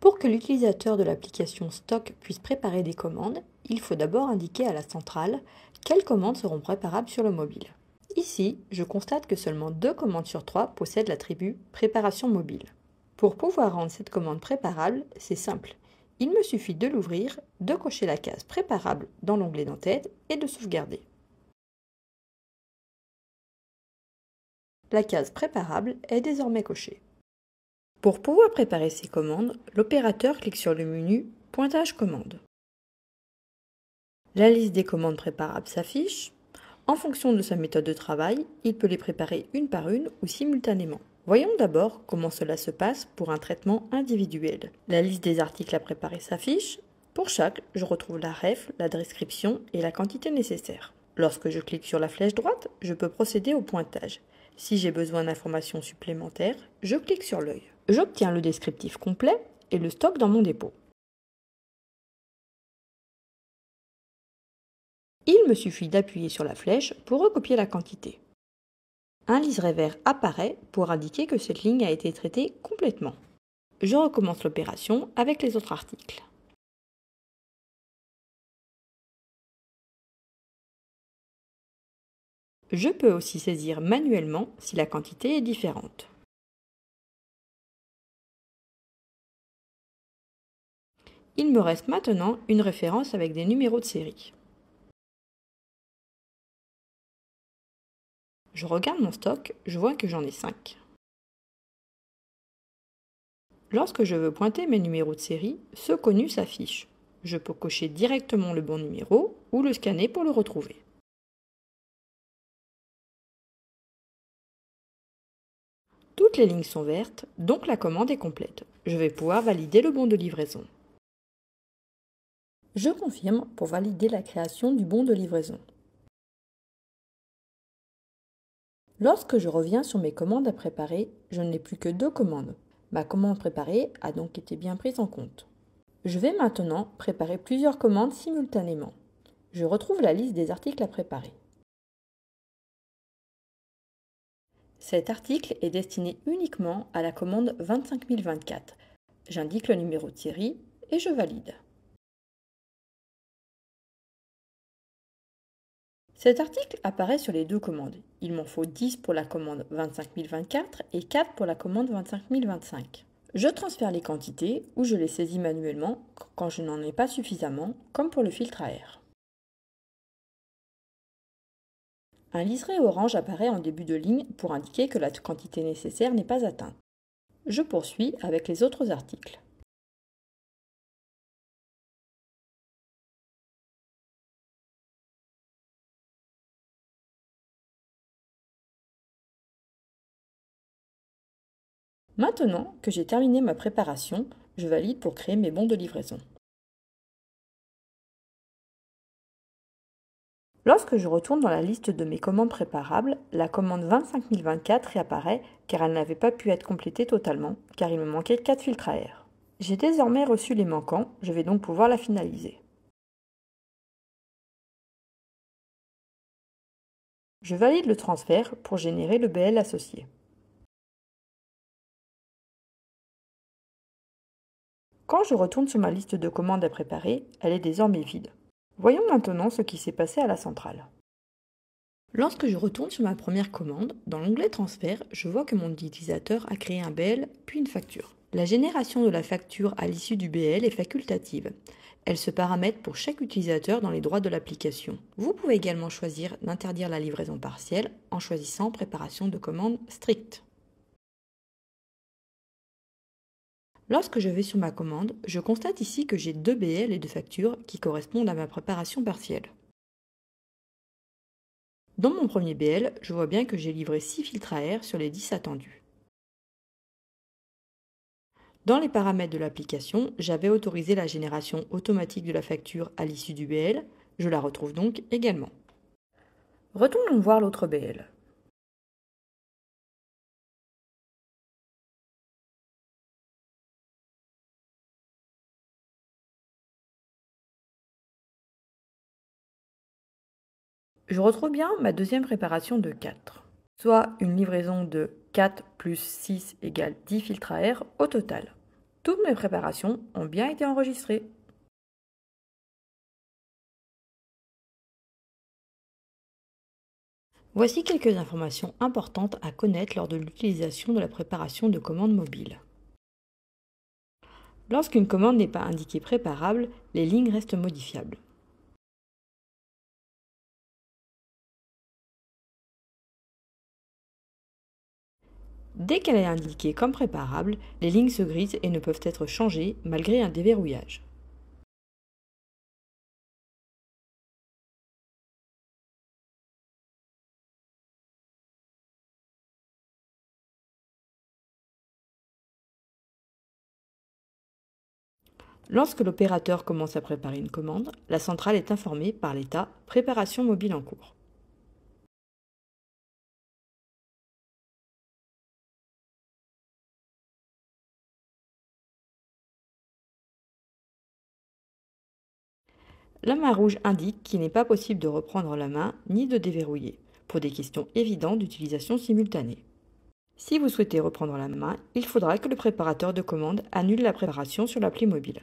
Pour que l'utilisateur de l'application Stock puisse préparer des commandes, il faut d'abord indiquer à la centrale quelles commandes seront préparables sur le mobile. Ici, je constate que seulement 2 commandes sur 3 possèdent l'attribut Préparation mobile. Pour pouvoir rendre cette commande préparable, c'est simple. Il me suffit de l'ouvrir, de cocher la case Préparable dans l'onglet d'en-tête et de sauvegarder. La case Préparable est désormais cochée. Pour pouvoir préparer ces commandes, l'opérateur clique sur le menu Pointage commande. La liste des commandes préparables s'affiche. En fonction de sa méthode de travail, il peut les préparer une par une ou simultanément. Voyons d'abord comment cela se passe pour un traitement individuel. La liste des articles à préparer s'affiche. Pour chaque, je retrouve la ref, la description et la quantité nécessaire. Lorsque je clique sur la flèche droite, je peux procéder au pointage. Si j'ai besoin d'informations supplémentaires, je clique sur l'œil. J'obtiens le descriptif complet et le stocke dans mon dépôt. Il me suffit d'appuyer sur la flèche pour recopier la quantité. Un liseré vert apparaît pour indiquer que cette ligne a été traitée complètement. Je recommence l'opération avec les autres articles. Je peux aussi saisir manuellement si la quantité est différente. Il me reste maintenant une référence avec des numéros de série. Je regarde mon stock, je vois que j'en ai 5. Lorsque je veux pointer mes numéros de série, ceux connus s'affichent. Je peux cocher directement le bon numéro ou le scanner pour le retrouver. Toutes les lignes sont vertes, donc la commande est complète. Je vais pouvoir valider le bon de livraison. Je confirme pour valider la création du bon de livraison. Lorsque je reviens sur mes commandes à préparer, je n'ai plus que 2 commandes. Ma commande préparée a donc été bien prise en compte. Je vais maintenant préparer plusieurs commandes simultanément. Je retrouve la liste des articles à préparer. Cet article est destiné uniquement à la commande 25024. J'indique le numéro de série et je valide. Cet article apparaît sur les 2 commandes. Il m'en faut 10 pour la commande 25024 et 4 pour la commande 25025. Je transfère les quantités ou je les saisis manuellement quand je n'en ai pas suffisamment, comme pour le filtre à air. Un liseré orange apparaît en début de ligne pour indiquer que la quantité nécessaire n'est pas atteinte. Je poursuis avec les autres articles. Maintenant que j'ai terminé ma préparation, je valide pour créer mes bons de livraison. Lorsque je retourne dans la liste de mes commandes préparables, la commande 25024 réapparaît car elle n'avait pas pu être complétée totalement, car il me manquait 4 filtres à air. J'ai désormais reçu les manquants, je vais donc pouvoir la finaliser. Je valide le transfert pour générer le BL associé. Quand je retourne sur ma liste de commandes à préparer, elle est désormais vide. Voyons maintenant ce qui s'est passé à la centrale. Lorsque je retourne sur ma première commande, dans l'onglet Transfert, je vois que mon utilisateur a créé un BL puis une facture. La génération de la facture à l'issue du BL est facultative. Elle se paramètre pour chaque utilisateur dans les droits de l'application. Vous pouvez également choisir d'interdire la livraison partielle en choisissant Préparation de commande stricte. Lorsque je vais sur ma commande, je constate ici que j'ai 2 BL et 2 factures qui correspondent à ma préparation partielle. Dans mon premier BL, je vois bien que j'ai livré 6 filtres à air sur les 10 attendus. Dans les paramètres de l'application, j'avais autorisé la génération automatique de la facture à l'issue du BL, je la retrouve donc également. Retournons voir l'autre BL. Je retrouve bien ma deuxième préparation de 4, soit une livraison de 4 plus 6 égale 10 filtres à air au total. Toutes mes préparations ont bien été enregistrées. Voici quelques informations importantes à connaître lors de l'utilisation de la préparation de commandes mobiles. Lorsqu'une commande n'est pas indiquée préparable, les lignes restent modifiables. Dès qu'elle est indiquée comme préparable, les lignes se grisent et ne peuvent être changées malgré un déverrouillage. Lorsque l'opérateur commence à préparer une commande, la centrale est informée par l'état préparation mobile en cours. La main rouge indique qu'il n'est pas possible de reprendre la main ni de déverrouiller, pour des questions évidentes d'utilisation simultanée. Si vous souhaitez reprendre la main, il faudra que le préparateur de commande annule la préparation sur l'appli mobile.